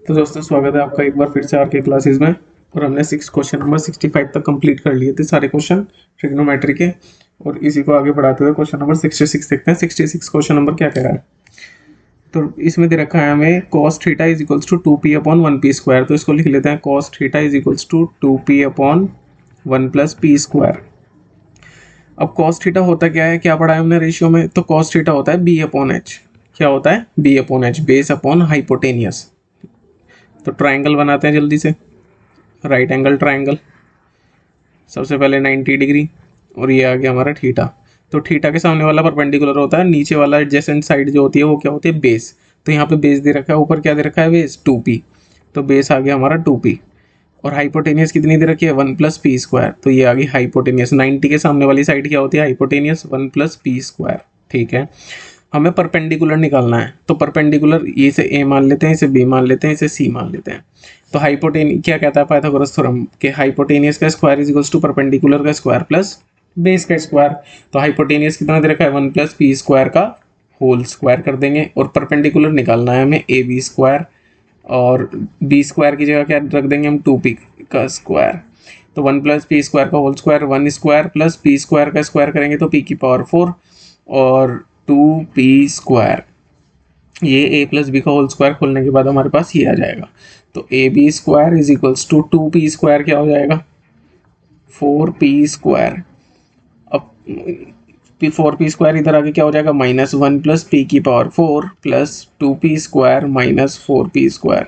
तो दोस्तों स्वागत है आपका एक बार फिर से आर के क्लासेस में। और हमने क्वेश्चन नंबर 65 तक कंप्लीट कर लिए थे सारे क्वेश्चन ट्रिग्नोमेट्री के। और इसी को आगे बढ़ाते हुए क्वेश्चन नंबर 66 देखते हैं। 66 क्वेश्चन नंबर क्या कह रहा है। तो इसमें दे रखा है हमें cos theta is equals to 2p upon 1p square. तो इसको लिख लेते हैं cos theta is equals to 2p upon 1 plus P square. अब cos थीटा होता क्या है, क्या पढ़ा है हमने रेशियो में। तो cos थीटा होता है b अपॉन एच। क्या होता है b upon H, base upon hypotenuse. तो ट्राइंगल बनाते हैं जल्दी से। राइट एंगल ट्राइंगल, सबसे पहले 90 डिग्री और ये आ गया हमारा थीटा। तो थीटा के सामने वाला परपेंडिकुलर होता है, नीचे वाला एडजेसेंट साइड जो होती है वो क्या होती है, बेस। तो यहाँ पे बेस दे रखा है, ऊपर क्या दे रखा है, बेस 2p। तो बेस आ गया हमारा 2p। और हाइपोटेनियस कितनी दे रखी है, 1 प्लस पी स्क्वायर। तो ये आ गई हाइपोटेनियस। 90 के सामने वाली साइड क्या होती है, हाइपोटेनियस 1 प्लस पी स्क्वायर। ठीक है, हमें परपेंडिकुलर निकालना है। तो परपेंडिकुलर ये से ए मान लेते हैं, इसे बी मान लेते हैं, इसे सी मान लेते हैं। तो हाइपोटेन क्या कहता है पाइथागोरस थ्योरम के, हाइपोटेनियस का square is equals to perpendicular का स्क्वायर प्लस बेस का स्क्वायर। तो हाइपोटेनियस कितना दे रखा है, 1 प्लस पी स्क्वायर का होल स्क्वायर कर देंगे। और परपेंडिकुलर निकालना है हमें ए बी स्क्वायर, और बी स्क्वायर की जगह क्या रख देंगे हम, 2p का स्क्वायर। तो 1 प्लस पी स्क्वायर का whole square, 1 square plus P square का स्क्वायर करेंगे तो p की पावर 4 और 2p स्क्वायर। ये ए प्लस बी का होल स्क्वायर खोलने के बाद हमारे पास ये आ जाएगा। तो a B square is equals to 2p square क्या हो जाएगा, 4p स्क्वायर। अब 4p स्क्वायर इधर आके क्या हो जाएगा, -1 प्लस पी की power 4 plus 2p square minus 4p square.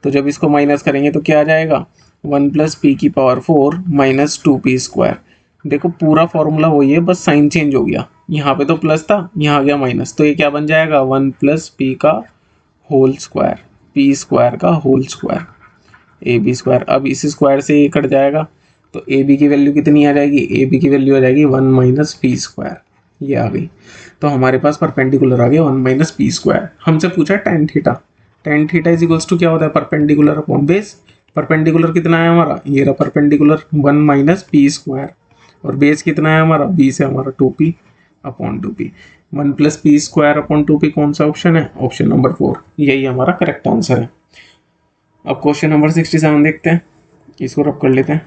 तो जब इसको माइनस करेंगे तो क्या आ जाएगा, 1 प्लस पी की पावर 4 माइनस 2p स्क्वायर। देखो पूरा फॉर्मूला वही है, बस साइन चेंज हो गया। यहाँ पे तो प्लस था, यहाँ आ गया माइनस। तो ये क्या बन जाएगा, 1 प्लस पी का होल स्क्वायर, पी स्क्वायर का whole square, A B square. अब इस स्क्वायर से ये कट जाएगा, तो ए बी की वैल्यू कितनी आ जाएगी, ए बी की वैल्यू आ जाएगी 1 माइनस पी स्क्वायर। ये आ गई। तो हमारे पास परपेंडिकुलर आ गया 1 माइनस पी स्क्वायर। हमसे पूछा tan theta. Tan theta is equals to क्या होता है, परपेंडिकुलर अपॉन बेस। परपेंडिकुलर कितना है हमारा, ये रहा परपेंडिकुलर 1 माइनस पी स्क्वायर। और बेस कितना है हमारा, बी से हमारा 2p upon 2p। 1 plus P square upon 2p कौन सा ऑप्शन है, ऑप्शन नंबर 4। यही हमारा करेक्ट आंसर है। अब क्वेश्चन नंबर 67 देखते हैं, इसको रब कर लेते हैं।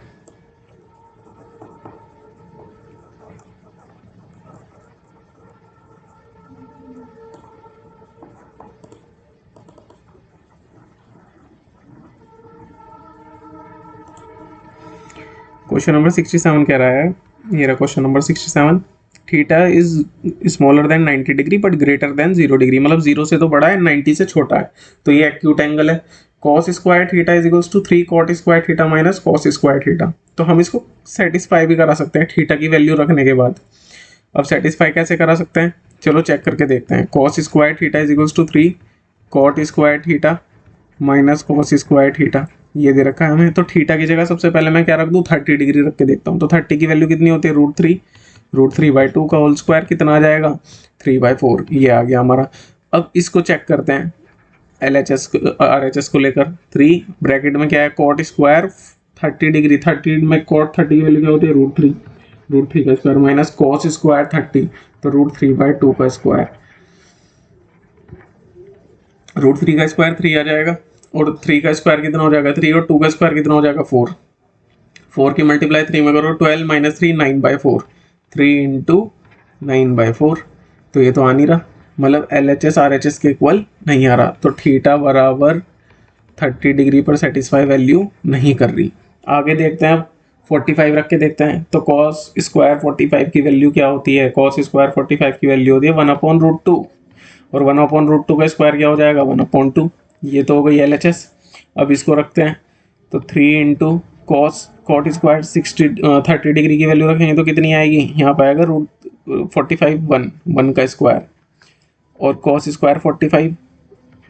क्वेश्चन नंबर 67 कह रहा है, ये रहा question number 67। Theta is smaller than 90 degree but greater than 0 degree. मतलब 0 से तो बड़ा है, 90 से छोटा है। तो ये एक्यूट एंगल है। cos square theta is equals to 3 cot square theta minus cos square theta. तो हम इसको सेटिस्फाई भी करा सकते हैं थीटा की वैल्यू रखने के बाद। अब सेटिस्फाई कैसे करा सकते हैं, चलो चेक करके देखते हैं। cos square theta is equals to 3 cot square theta minus cos square theta. ये दे रखा है हमें। तो थीटा की जगह सबसे पहले मैं क्या रख दूं, 30 डिग्री रख के देखता हूँ। तो 30 की वैल्यू कितनी होती है, √3। √3/2 का होल स्क्वायर कितना आ जाएगा, 3/4। ये आ गया हमारा। अब इसको चेक करते हैं LHS RHS को लेकर। 3 ब्रैकेट में क्या है, कॉट स्क्वायर 30 डिग्री। 30 में कॉट 30 की वैल्यू क्या होती है, √3। √3 का स्क्वायर माइनस कॉस स्क्वायर 30, तो √3/2 का स्क्वायर। √3 का स्क्वायर 3 आ जाएगा। और 3 का स्क्वायर कितना हो जाएगा, 3। और 2 का स्क्वायर कितना हो जाएगा, 4। 4 की मल्टीप्लाई 3 में करो, 12 माइनस 3 9/4। 3 इंटू 9/4। तो ये तो आ नहीं रहा, मतलब LHS RHS के इक्वल नहीं आ रहा। तो थीटा बराबर 30 डिग्री पर सेटिस्फाई वैल्यू नहीं कर रही। आगे देखते हैं, अब 45 रख के देखते हैं। तो कॉस स्क्वायर 45 की वैल्यू क्या होती है, कॉस स्क्वायर 45 की वैल्यू होती है 1/√2। और 1/√2 का स्क्वायर क्या हो जाएगा, 1/2। ये तो हो गई LHS। अब इसको रखते हैं। तो 3 into cos cot square 30 degree की वैल्यू रखेंगे तो कितनी आएगी, यहाँ पे आएगा √45 1 का स्क्वायर। और कॉस स्क्वायर 45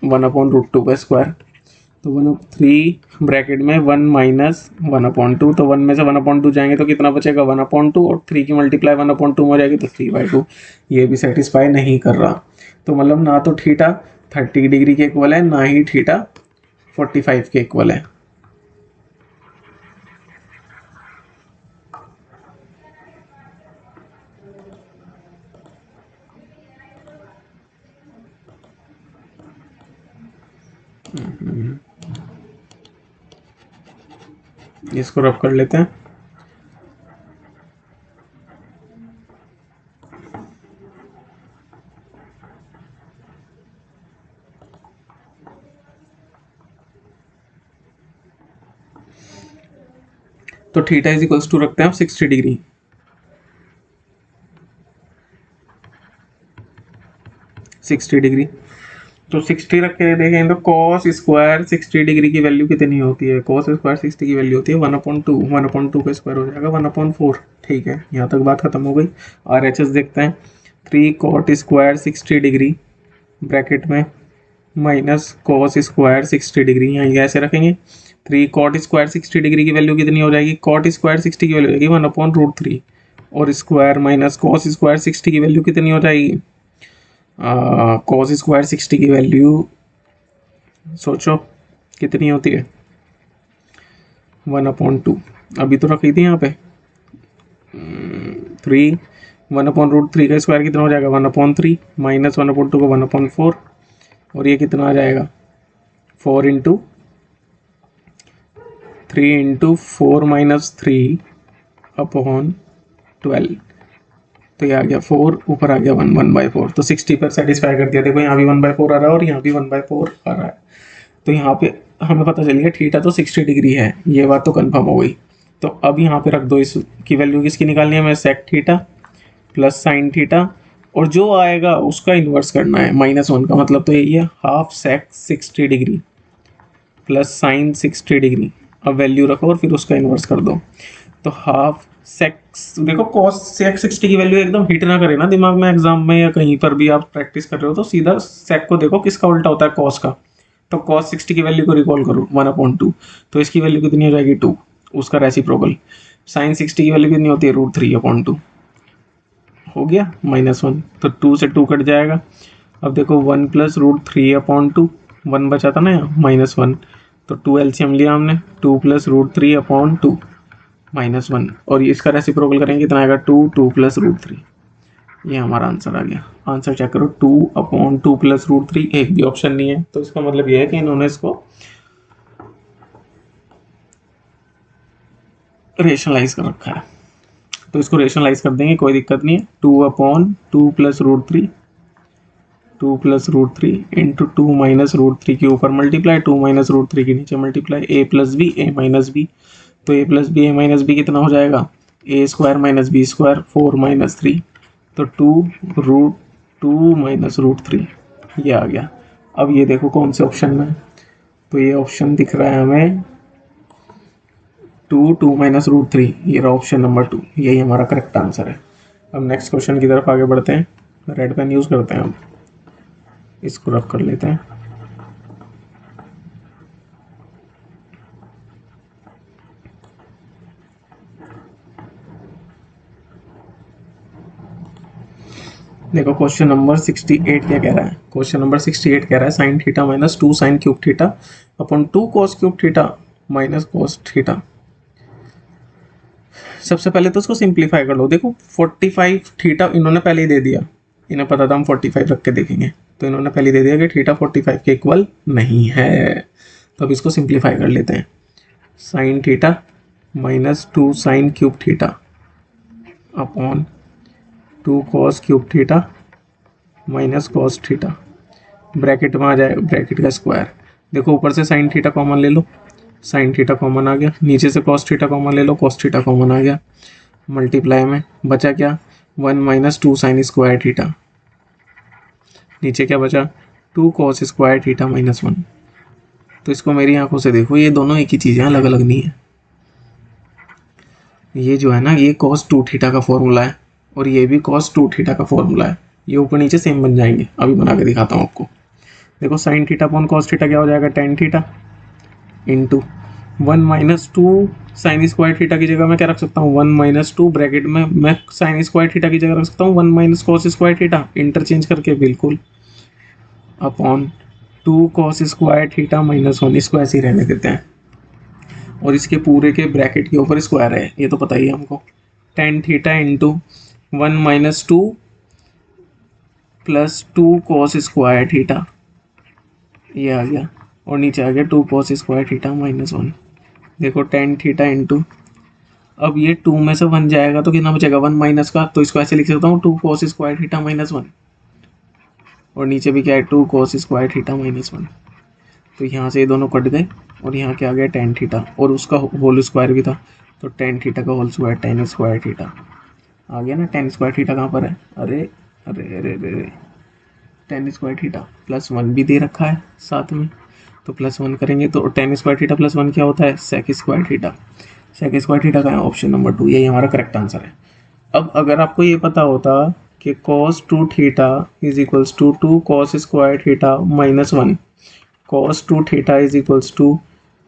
1/√2 का स्क्वायर। तो 1/3 ब्रैकेट में 1 माइनस 1/2। तो 1 में से 1/2 जाएंगे तो कितना बचेगा, 1/2। और 3 की मल्टीप्लाई 1/2 में हो जाएगी तो 3/2। ये भी सेटिस्फाई नहीं कर रहा। तो मतलब ना तो थीटा 30 डिग्री के इक्वल है, ना ही थीटा 45 के इक्वल है। इसको रब कर लेते हैं। तो थीटा इज इक्वल्स टू रखते हैं आप 60 डिग्री। 60 डिग्री, तो 60 रख के देखें तो cos स्क्वायर 60 डिग्री की वैल्यू कितनी होती है? cos स्क्वायर 60 की वैल्यू होती है 1/2, 1/2 का स्क्वायर हो जाएगा 1/4। ठीक है, यहाँ तक बात खत्म हो गई। RHS देखते हैं। 3 cot स्क्वायर 60 डिग्री ब्रैकेट में माइनस cos स्क्वायर 60 डिग्री, यहाँ ऐसे रखेंगे। 3 cot स्क्वायर 60 डिग्री की वैल्यू कितनी हो जाएगी? cot स्क्वायर 60 की वैल्यू हो जाएगी 1/√3, और स्क्वायर माइनस cos स्क्वायर 60 की वैल्यू कितनी हो जाएगी? cos स्क्वायर 60 की वैल्यू सोचो कितनी होती है? 1/2। अभी तो रखी थी यहाँ पे 3, 1/√3 का स्क्वायर कितना हो जाएगा? 1/3 माइनस 1/2 को 1/4, और ये कितना आ जाएगा? 4 इंटू 3 इंटू 4 माइनस 3/12। तो ये आ गया 4, ऊपर आ गया 1/4। तो 60 पर सेटिस्फाई कर दिया। देखो यहाँ भी 1/4 आ रहा है और यहाँ भी 1/4 आ रहा है। तो यहाँ पे हमें पता चल गया थीटा तो 60 डिग्री है, ये बात तो कंफर्म हो गई। तो अब यहाँ पे रख दो, इसकी वैल्यू किसकी निकालनी है? हमें sec theta plus sine theta, और जो आएगा उसका इन्वर्स करना है -1 का, मतलब तो यही है हाफ सेक 60 डिग्री प्लस साइन 60 डिग्री। अब वैल्यू रखो और फिर उसका इन्वर्स कर दो। तो हाफ सेक्स, देखो cos सेक 60 की वैल्यू एकदम हिट ना करे ना दिमाग में एग्जाम में या कहीं पर भी आप प्रैक्टिस कर रहे हो, तो सीधा सेक को देखो किसका उल्टा होता है? cos का। तो cos 60 की वैल्यू को रिकॉल करो 1/2, तो इसकी वैल्यू कितनी हो जाएगी? 2, उसका रेसिप्रोकल। साइन 60 की वैल्यू कितनी होती है? √3/2 हो गया -1, तो 2 से 2 कट जाएगा। अब देखो 1 प्लस √3/2, 1 बचा था ना यहाँ -1, तो 2 एलसीएम लिया हमने, 2 प्लस √3/2 -1, और इसका रेसिप्रोकल करेंगे कितना आएगा? 2 प्लस √3। ये हमारा आंसर आ गया। आंसर चेक करो, 2/2 प्लस √3, एक भी ऑप्शन नहीं है। तो इसका मतलब ये है कि इन्होंने इसको रेशनलाइज कर रखा है। तो इसको रेशनलाइज कर देंगे, कोई दिक्कत नहीं है। 2/2 प्लस √3, 2 प्लस √3 इंटू 2 माइनस √3 के ऊपर मल्टीप्लाई, 2 माइनस √3 के नीचे multiply, a plus B A minus b. तो a plus B A minus b कितना हो जाएगा? a square minus B square 4 minus 3, तो 2 माइनस √3, ये आ गया। अब ये देखो कौन से ऑप्शन में, तो ये ऑप्शन दिख रहा है हमें 2 माइनस √3, ये रहा ऑप्शन नंबर 2, यही हमारा करेक्ट आंसर है। अब नेक्स्ट क्वेश्चन की तरफ आगे बढ़ते हैं। रेड पेन यूज़ करते हैं, हम इसको रख कर लेते हैं। देखो क्वेश्चन नंबर 68 क्या कह रहा है? क्वेश्चन नंबर 68 कह रहा है sine theta minus 2 sine cube theta upon 2 cos cube theta minus cos theta. सबसे पहले तो उसको सिंप्लीफाई कर लो। देखो 45 थीटा इन्होंने पहले ही दे दिया, इन्हें पता था हम 45 रख के देखेंगे, तो इन्होंने पहले दे दिया कि थीटा 45 के इक्वल नहीं है। तो अब इसको सिंप्लीफाई कर लेते हैं। Sine theta minus 2 sine cube theta upon 2 cos cube theta minus cos theta, bracket में आ जाएगा ब्रैकेट का स्क्वायर। देखो ऊपर से साइन थीटा कॉमन ले लो, साइन थीटा कॉमन आ गया, नीचे से कॉस थीटा कॉमन ले लो, कॉस थीटा कॉमन आ गया, मल्टीप्लाई में बचा क्या? 1 माइनस 2 साइन स्क्वायर थीटा, नीचे क्या बचा? 2 कॉस स्क्वायर थीटा माइनस 1। तो इसको मेरी आंखों से देखो, ये दोनों एक ही चीज़ है, अलग अलग नहीं है। ये जो है ना, ये cos 2 थीटा का फॉर्मूला है और ये भी cos 2 थीटा का फॉर्मूला है। ये ऊपर नीचे सेम बन जाएंगे, अभी बना के दिखाता हूँ आपको। देखो sine theta upon cos theta क्या हो जाएगा? Tan theta into 1 minus 2 sine square theta की जगह मैं क्या रख सकता हूँ? 1 माइनस 2 ब्रैकेट में मैं साइन स्क्वायर थीटा की जगह रख सकता हूँ 1 minus cos square theta, interchange करके बिल्कुल, upon 2 cos square theta minus 1, इसको ऐसे ही रहने देते हैं। और इसके पूरे के ब्रैकेट के ऊपर स्क्वायर है, ये तो पता ही है हमको। Tan theta into 1 minus 2 plus 2 cos square theta, ये आ गया और नीचे आ गया 2 cos स्क्वायर थीटा माइनस 1। देखो tan थीटा इंटू, अब ये 2 में से 1 जाएगा तो कितना बचेगा 1 माइनस का, तो इसको ऐसे लिख सकता हूँ 2 cos स्क्वायर थीटा माइनस 1, और नीचे भी क्या है 2 cos स्क्वायर थीटा माइनस 1। तो यहाँ से ये दोनों कट गए और यहाँ क्या आ गया tan थीटा, और उसका होल स्क्वायर भी था, तो tan थीटा का whole square tan square theta आ गया ना। tan स्क्वायर थीटा कहाँ पर है, अरे अरे अरे अरे tan स्क्वायर थीटा प्लस 1 भी दे रखा है साथ में, तो प्लस 1 करेंगे तो tan स्क्वायर थीटा प्लस 1 क्या होता है sec square theta. sec square theta का है ऑप्शन नंबर 2, यही हमारा करेक्ट आंसर है। अब अगर आपको ये पता होता कि cos 2 theta is equals to 2 cos square theta minus 1, cos 2 theta is equals to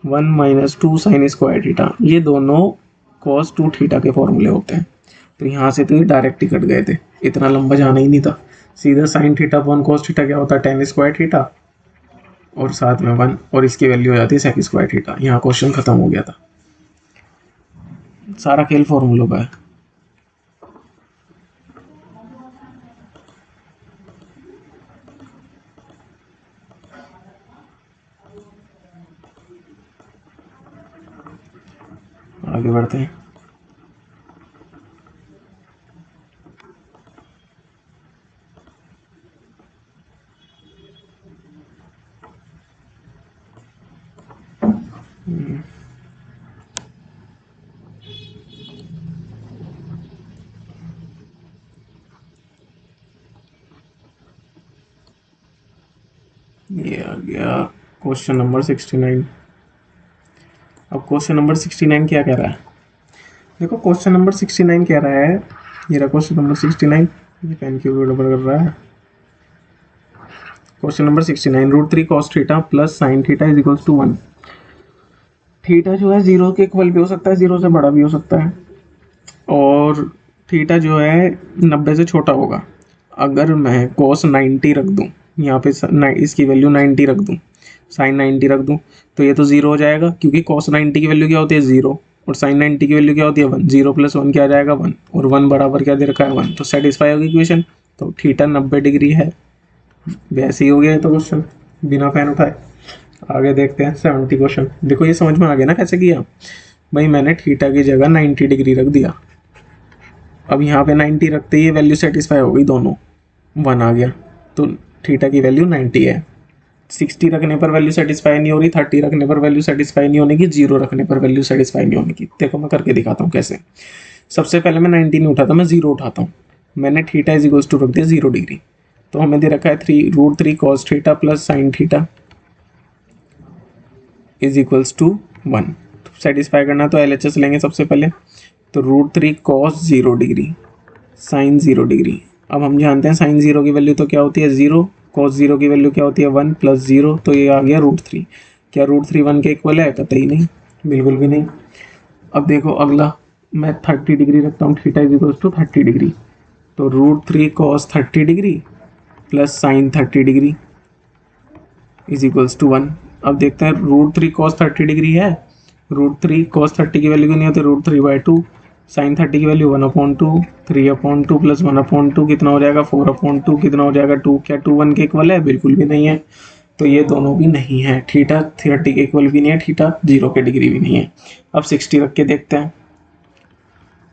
1 minus 2 sine square theta, ये दोनों cos 2 थीटा के फॉर्मूले होते हैं। तो यहाँ से तो ये डायरेक्ट ही कट गए थे, इतना लंबा जाना ही नहीं था। सीधा sine theta upon cos theta क्या होता है tan स्क्वायर थीटा, और साथ में 1, और इसकी वैल्यू हो जाती है sec स्क्वायर थीटा। यहाँ क्वेश्चन खत्म हो गया था, सारा खेल फॉर्मूलों का है। आगे बढ़ते हैं। ये आ गया क्वेश्चन नंबर 69। अब क्वेश्चन नंबर 69 क्या कह रहा है, देखो क्वेश्चन नंबर 69 कह रहा है, ये रहा क्वेश्चन नंबर 69, ये पेन की गड़बड़ कर रहा है। Question number 69, root 3 cos theta plus sine theta is equals to 1। Theta जो है 0 के इक्वल भी हो सकता है, 0 से बड़ा भी हो सकता है, और थीटा जो है 90 से छोटा होगा। अगर मैं cos 90 रख दूँ यहाँ पे, इसकी वैल्यू 90 रख दूँ, साइन 90 रख दूँ, तो ये तो 0 हो जाएगा, क्योंकि cos 90 की वैल्यू क्या होती है 0, और साइन 90 की वैल्यू क्या होती है 1। 0 प्लस 1 क्या आ जाएगा 1, और 1 बराबर क्या दे रखा है 1, तो सेटिस्फाई होगी इक्वेशन। तो थीटा 90 डिग्री है, वैसे ही हो गया है तो क्वेश्चन बिना फैन उठाए। आगे देखते हैं 70 क्वेश्चन। देखो ये समझ में आ गया ना कैसे किया भाई, मैंने थीटा की जगह 90 डिग्री रख दिया। अब यहाँ पे 90 रखते ही वैल्यू सेटिस्फाई हो गई, दोनों 1 आ गया, तो थीटा की वैल्यू 90 है। 60 रखने पर वैल्यू सेटिस्फाई नहीं हो रही, 30 रखने पर वैल्यू सेटिस्फाई नहीं होने की, 0 रखने पर वैल्यू सेटिस्फाई नहीं होने की। देखो मैं करके दिखाता हूँ कैसे। सबसे पहले मैं 90 नहीं उठाता, मैं 0 उठाता हूँ। मैंने थीटा इज इक्वल्स टू रख दिया 0 डिग्री, तो हमें दे रखा है √3 cos theta plus sine theta is equals to 1। Satisfy करना तो LHS लेंगे सबसे पहले, तो √3 cos 0 डिग्री साइन 0 डिग्री। अब हम जानते हैं साइन 0 की वैल्यू तो क्या होती है 0, cos 0 की वैल्यू क्या होती है 1 प्लस 0, तो ये आ गया √3। क्या √3 1 के इक्वल है, कतई नहीं, बिल्कुल भी नहीं। अब देखो अगला, मैं 30 डिग्री रखता हूँ, theta is equals to 30 degree, तो √3 cos 30 degree plus sine 30 degree is equals to 1। अब देखते हैं √3 cos 30 डिग्री है, √3 cos 30 की वैल्यू नहीं होती, √3/2, साइन 30 की वैल्यू 1/2, 3/2 प्लस 1/2 कितना हो जाएगा 4/2, कितना हो जाएगा 2। क्या 2 1 के इक्वल है, बिल्कुल भी नहीं है, तो ये दोनों भी नहीं है। थीटा 30 के इक्वल भी नहीं है, थीटा 0 के डिग्री भी नहीं है। अब 60 रख के देखते हैं,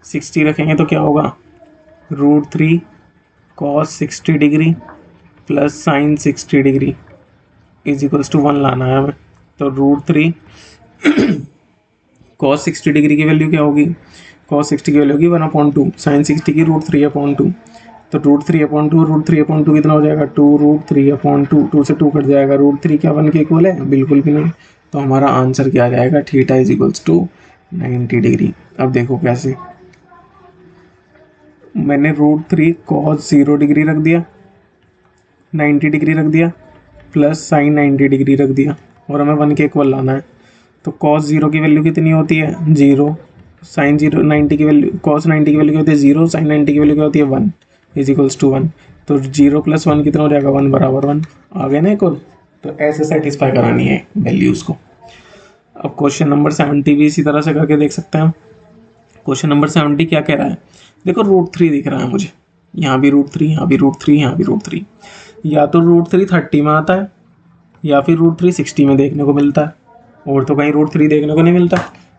60 रखेंगे तो क्या होगा, √3 cos 60 degree plus sine 60 degree is equals to 1 लाना है हमें। तो √3 cos 60 डिग्री की वैल्यू क्या होगी, cos 60 की वैल्यू होगी 1/2, साइन 60 की √3/2, तो √3/2 कितना हो जाएगा 2 √3/2, 2 से 2 कट जाएगा, √3 क्या 1 के इक्वल है, बिल्कुल भी नहीं। तो हमारा आंसर क्या आ जाएगा, theta is equals to 90 degree. अब देखो कैसे, मैंने √3 cos 0 डिग्री रख दिया, 90 डिग्री रख दिया, प्लस साइन 90 डिग्री रख दिया, और हमें 1 के इक्वल लाना है। तो cos 0 की वैल्यू कितनी होती है 0, साइन 0 90 की वैल्यू, cos 90 की वैल्यू क्या होती है 0, साइन 90 की वैल्यू क्या होती है 1 इज इक्वल्स टू 1। तो 0 प्लस 1 कितना हो जाएगा 1 बराबर 1 आ गया ना इक्वल। तो ऐसे सेटिस्फाई करानी है वैल्यूज़ को। अब क्वेश्चन नंबर 70 भी इसी तरह से करके देख सकते हैं। क्वेश्चन नंबर 70 क्या कह रहा है, देखो √3 दिख रहा है मुझे, यहाँ भी √3, यहाँ भी √3, यहाँ भी √3। या तो √3 30 में आता है, या फिर √3 60 में देखने को मिलता है, और तो कहीं √3 देखने को नहीं मिलता।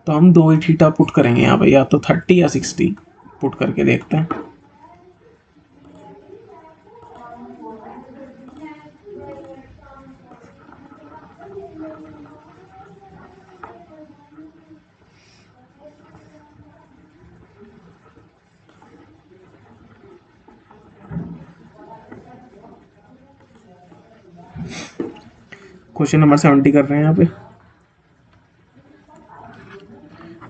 तो हम दो ही थीटा पुट करेंगे यहाँ पे, या तो 30 या 60 पुट करके देखते हैं। क्वेश्चन नंबर 70 कर रहे हैं यहाँ पे।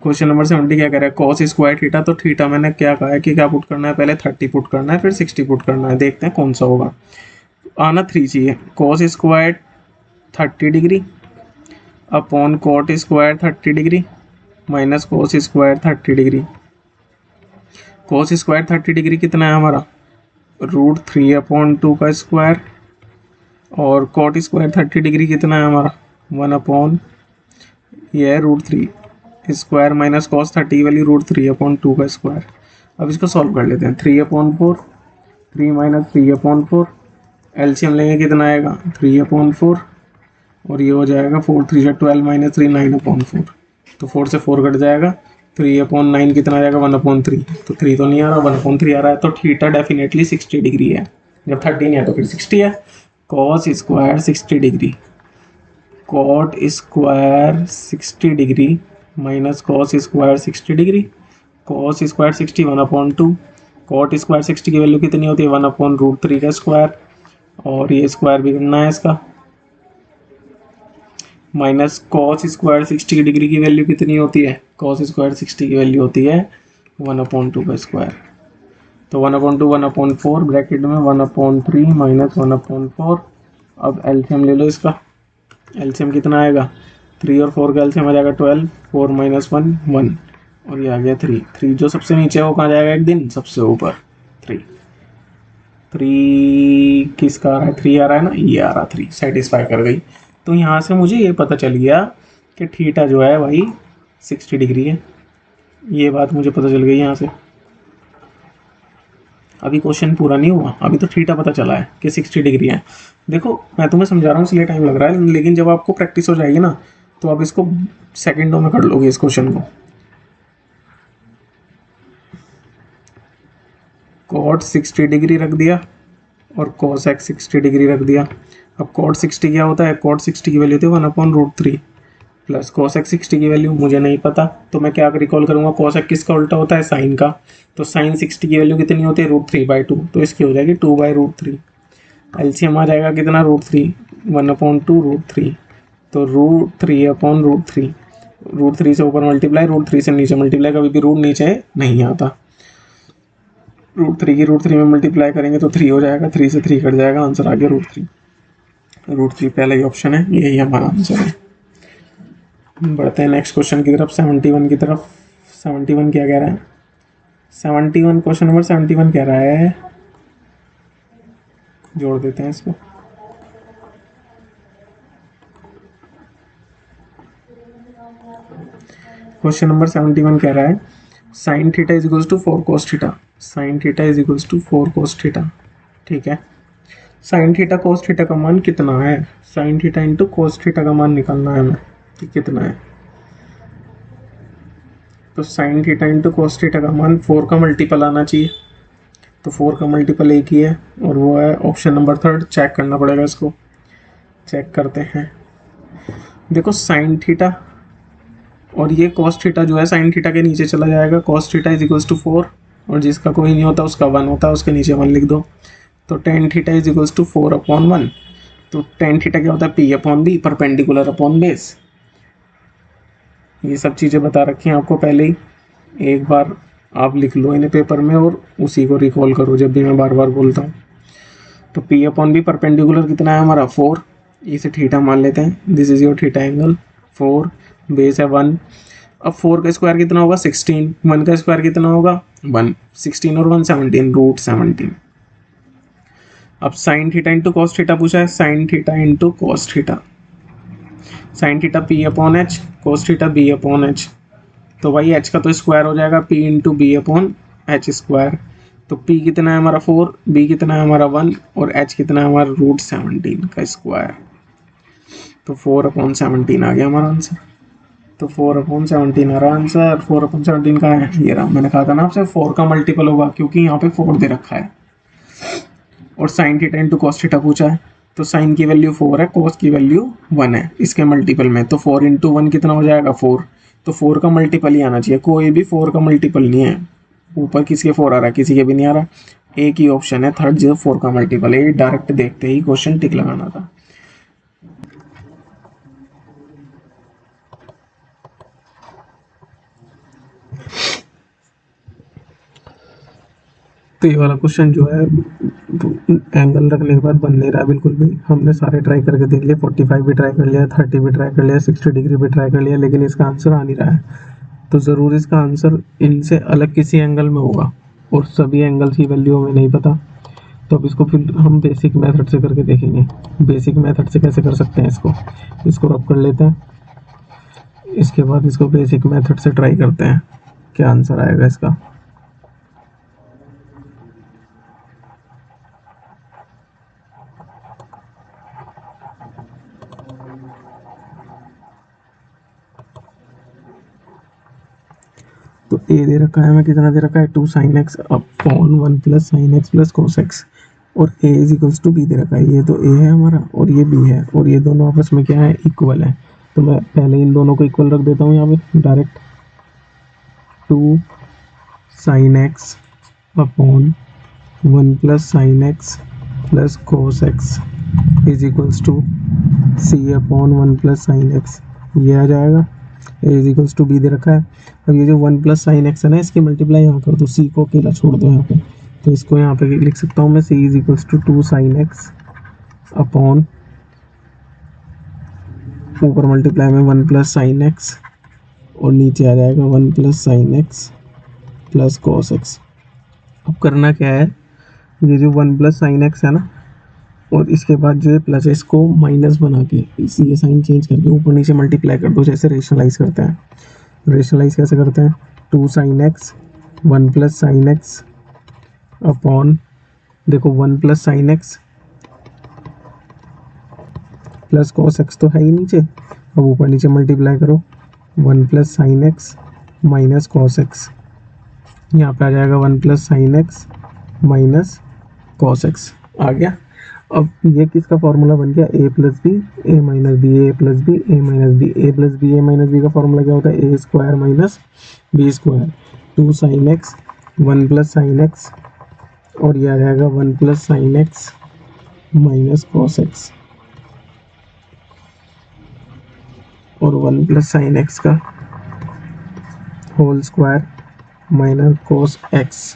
क्वेश्चन नंबर 70 क्या कह रहा है, कॉस स्क्वायर थीटा। तो थीटा मैंने क्या कहा है कि क्या पुट करना है, पहले 30 पुट करना है फिर 60 पुट करना है। देखते हैं कौन सा होगा। आना 3 चाहिए। Cos square 30 degree upon cot square 30 degree minus cos square 30 degree. Cos square 30 degree कितना है हमारा, √3/2 का स्क्वायर, और कॉट स्क्वायर 30 डिग्री कितना है हमारा 1/, यह है √3 स्क्वायर माइनस कॉस 30 की वैल्यू √3/2 का स्क्वायर। अब इसको सॉल्व कर लेते हैं। 3/4, 3 माइनस 3/4, एलसीएम लेंगे कितना आएगा 3/4, और ये हो जाएगा 4 3 12 माइनस 3 9/4। तो 4 से 4 कट जाएगा, 3/9 कितना आ जाएगा 1/3। तो 3 तो नहीं आ रहा, 1/3 आ रहा है। तो थीटा डेफिनेटली 60 डिग्री है। जब 30 नहीं है तो फिर 60 है। Cos square 60 degree, cot square 60 degree minus cos square 60 degree. Cos square 60 1/2, cot square 60 की वैल्यू कितनी होती है 1/√3 का स्क्वायर, और ये स्क्वायर भी करना है इसका, माइनस कॉस स्क्वायर 60 डिग्री की वैल्यू कितनी होती है, कॉस स्क्वायर 60 की वैल्यू होती है 1/2 का स्क्वायर। तो 1/2 1/4 ब्रैकेट में 1/3 माइनस 1/4। अब एलसीएम ले लो इसका, एलसीएम कितना आएगा 3 और 4 का एलसीएम आ जाएगा 12, 4 माइनस 1 1, और ये आ गया 3। 3 जो सबसे नीचे है वो कहाँ जाएगा एक दिन, सबसे ऊपर 3। 3 किसका आ रहा है, 3 आ रहा है ना, ये आ रहा 3, सेटिस्फाई कर गई। तो यहाँ से मुझे ये पता चल गया कि थीटा जो है वही 60 डिग्री है। ये बात मुझे पता चल गई यहाँ से। अभी क्वेश्चन पूरा नहीं हुआ, अभी तो थीटा पता चला है कि 60 डिग्री है। देखो मैं तुम्हें समझा रहा हूँ इसलिए टाइम लग रहा है, लेकिन जब आपको प्रैक्टिस हो जाएगी ना तो आप इसको सेकंडों में कर लोगे इस क्वेश्चन को। कॉट 60 डिग्री रख दिया और कोसेक 60 डिग्री रख दिया। अब कॉट 60 क्या होता है, कॉट 60 की वैल्यू होती है 1/√3 प्लस कोसेक 60 की वैल्यू मुझे नहीं पता, तो मैं क्या रिकॉल करूंगा, कोसेक किसका उल्टा होता है, साइन का। तो साइन 60 की वैल्यू कितनी होती है √3/2, तो इसकी हो जाएगी 2/√3। एलसीएम आ जाएगा कितना √3, 1/2√3, तो √3/√3। √3 से ऊपर मल्टीप्लाई, √3 से नीचे मल्टीप्लाई, कभी भी रूट नीचे नहीं आता। √3 की √3 में मल्टीप्लाई करेंगे तो 3 हो जाएगा, 3 से 3 कट जाएगा, आंसर आ गया √3। √3 पहला ही ऑप्शन है, यही हमारा आंसर है। बढ़ते हैं नेक्स्ट क्वेश्चन की तरफ, 71 की तरफ। 71 क्या कह रहा है, 71 क्वेश्चन नंबर 71 कह रहा है, जोड़ देते हैं इसको। क्वेश्चन नंबर 71 कह रहा है sine theta is equals to 4 cos theta. Sine theta is equals to 4 cos theta. ठीक है, साइन थीटा cos थीटा का मान कितना है, sine theta into cos theta का मान निकालना है हमें कि कितना है। तो sine theta into cos theta का मान 4 का मल्टीपल आना चाहिए, तो 4 का मल्टीपल एक ही है और वो है ऑप्शन नंबर 3। चेक करना पड़ेगा इसको, चेक करते हैं। देखो साइन थीटा और ये cos थीटा जो है साइन थीटा के नीचे चला जाएगा, cos theta is equals to 4, और जिसका कोई नहीं होता उसका 1 होता है, उसके नीचे 1 लिख दो। तो tan theta is equals to 4/1। तो tan थीटा क्या होता है, P/B, परपेंडिकुलर अपॉन बेस। ये सब चीज़ें बता रखी हैं आपको पहले ही, एक बार आप लिख लो इन्हें पेपर में और उसी को रिकॉल करो जब भी मैं बार बार बोलता हूँ। तो P/B परपेंडिकुलर कितना है हमारा 4, इसे थीटा मान लेते हैं, this is your theta angle 4, base है 1। अब 4 का स्क्वायर कितना होगा 16, 1 का स्क्वायर कितना होगा 1, 16 और 1 17, √17। अब sine theta into cos theta पूछा है, sine theta into cos theta, sine theta P/H, cos theta B/H। तो भाई h का तो स्क्वायर हो जाएगा P इंटू B/H स्क्वायर। तो P कितना है हमारा 4, B कितना है हमारा 1 और H कितना है हमारा √17 का स्क्वायर। तो 4/17 आ गया हमारा आंसर। तो 4/17 आ रहा आंसर। 4/17 का है ये रहा। मैंने कहा था ना आपसे 4 का मल्टीपल होगा, क्योंकि यहाँ पे 4 दे रखा है और sine theta into cos theta पूछा है। तो साइन की वैल्यू 4 है, कॉस की वैल्यू 1 है इसके मल्टीपल में। तो 4 इंटू 1 कितना हो जाएगा 4। तो 4 का मल्टीपल ही आना चाहिए, कोई भी 4 का मल्टीपल नहीं है। ऊपर किसके 4 आ रहा है, किसी के भी नहीं आ रहा। एक ही ऑप्शन है थर्ड जो 4 का मल्टीपल है। ये डायरेक्ट देखते ही क्वेश्चन टिक लगाना था। तो ये वाला क्वेश्चन जो है एंगल रखने के बाद बन नहीं रहा है बिल्कुल भी। हमने सारे ट्राई करके देख लिए, 45 भी ट्राई कर लिया, 30 भी ट्राई कर लिया, 60 डिग्री भी ट्राई कर लिया, लेकिन इसका आंसर आ नहीं रहा है। तो ज़रूर इसका आंसर इनसे अलग किसी एंगल में होगा और सभी एंगल्स की वैल्यू हमें नहीं पता। तो अब इसको फिर हम बेसिक मेथड से करके देखेंगे। बेसिक मेथड से कैसे कर सकते हैं इसको रब कर लेते हैं। इसके बाद इसको बेसिक मेथड से ट्राई करते हैं क्या आंसर आएगा इसका। तो ए दे रखा है हमें, कितना दे रखा है 2 sin x upon 1 plus sine x plus cos x, और a is equals to B दे रखा है। ये तो a है हमारा और ये b है, और ये दोनों आपस में क्या है इक्वल है। तो मैं पहले इन दोनों को इक्वल रख देता हूँ यहाँ पे direct. 2 sin x upon 1 plus sine x plus cos x is equals to c upon 1 plus sine x, ये आ जाएगा। a is equals to B दे रखा है। अब ये जो 1 प्लस साइन एक्स है ना, इसकी मल्टीप्लाई यहाँ कर दो, c को अकेला छोड़ दो यहाँ पे। तो इसको यहाँ पे लिख सकता हूँ मैं c is equals to 2 sine x upon ऊपर मल्टीप्लाई में 1 प्लस साइन एक्स और नीचे आ जाएगा 1 plus sine x plus cos x. अब करना क्या है, ये जो 1 प्लस साइन एक्स है ना, और इसके बाद जो है प्लस है, इसको माइनस बना के ये साइन चेंज करके ऊपर नीचे मल्टीप्लाई कर दो, जैसे रेशनलाइज करते हैं। रेशनलाइज कैसे करते हैं, 2 sine x 1 plus sine x upon, देखो 1 plus sine x plus cos x तो है ही नीचे, अब ऊपर नीचे मल्टीप्लाई करो 1 plus sine x minus cos x, यहाँ पे आ जाएगा 1 plus sine x minus cos x आ गया। अब ये किसका फॉर्मूला बन गया, a plus B A minus B, A plus B A minus B, A plus B A minus B का फॉर्मूला क्या होता है, A square minus B square. 2 sine x 1 plus sine x और ये आ जाएगा 1 plus sine x minus cos x, और 1 plus sine x का whole square minus cos x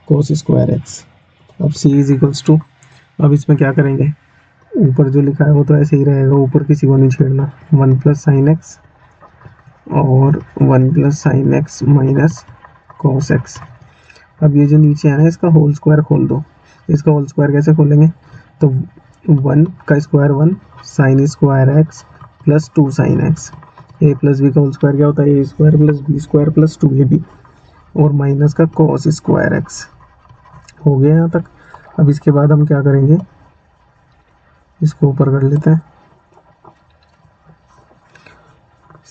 cos square x. अब c इज इक्वल्स टू, अब इसमें क्या करेंगे, ऊपर जो लिखा है वो तो ऐसे ही रहेगा, ऊपर किसी को नहीं छेड़ना। 1 प्लस साइन एक्स और 1 plus sine x minus cos x. अब ये जो नीचे है ना, इसका होल स्क्वायर खोल दो। इसका होल स्क्वायर कैसे खोलेंगे, तो 1 का square 1 sine square x plus 2 sine x, A plus B का होल स्क्वायर क्या होता है, A square plus B square plus 2ab, और माइनस का कॉस स्क्वायर एक्स। हो गया यहाँ तक। अब इसके बाद हम क्या करेंगे, इसको ऊपर कर लेते हैं।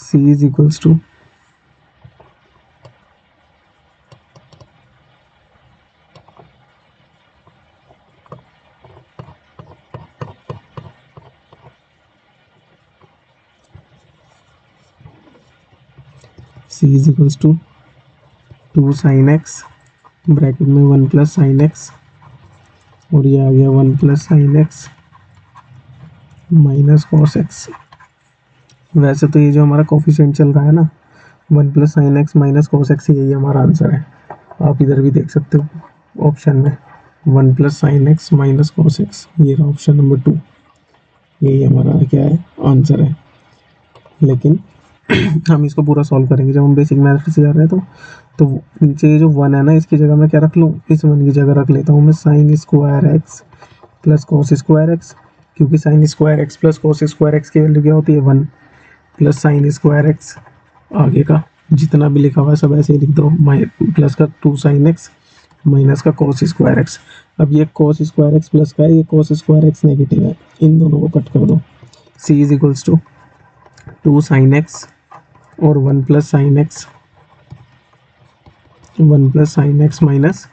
c is equals to c is equals to 2 sine x bracket में 1 प्लस साइन एक्स, और ये आ गया 1 plus sine x minus cos x. वैसे तो ये जो हमारा कोफिशिएंट चल रहा है ना, 1 plus sine x minus cos x, यही हमारा आंसर है। आप इधर भी देख सकते हो ऑप्शन में 1 plus sine x minus cos x, ये रहा ऑप्शन नंबर 2, यही हमारा क्या है आंसर है। लेकिन हम इसको पूरा सॉल्व करेंगे जब हम बेसिक मैथड से जा रहे हैं। तो नीचे ये जो 1 है ना, इसकी जगह मैं क्या रख लूँ, इस 1 की जगह रख लेता हूँ मैं sine square x plus cos square x, क्योंकि sine square x plus cos square x की वैल्यू क्या होती है 1, प्लस साइन स्क्वायर एक्स, आगे का जितना भी लिखा हुआ है सब ऐसे ही लिख दो, प्लस का 2 साइन एक्स माइनस का कॉस स्क्वायर एक्स। अब ये कॉस स्क्वायर एक्स प्लस का है, ये कॉस स्क्वायर एक्स नेगेटिव है, इन दोनों को कट कर दो, C is equals to 2 sine x और 1 plus sine x, 1 plus sine x minus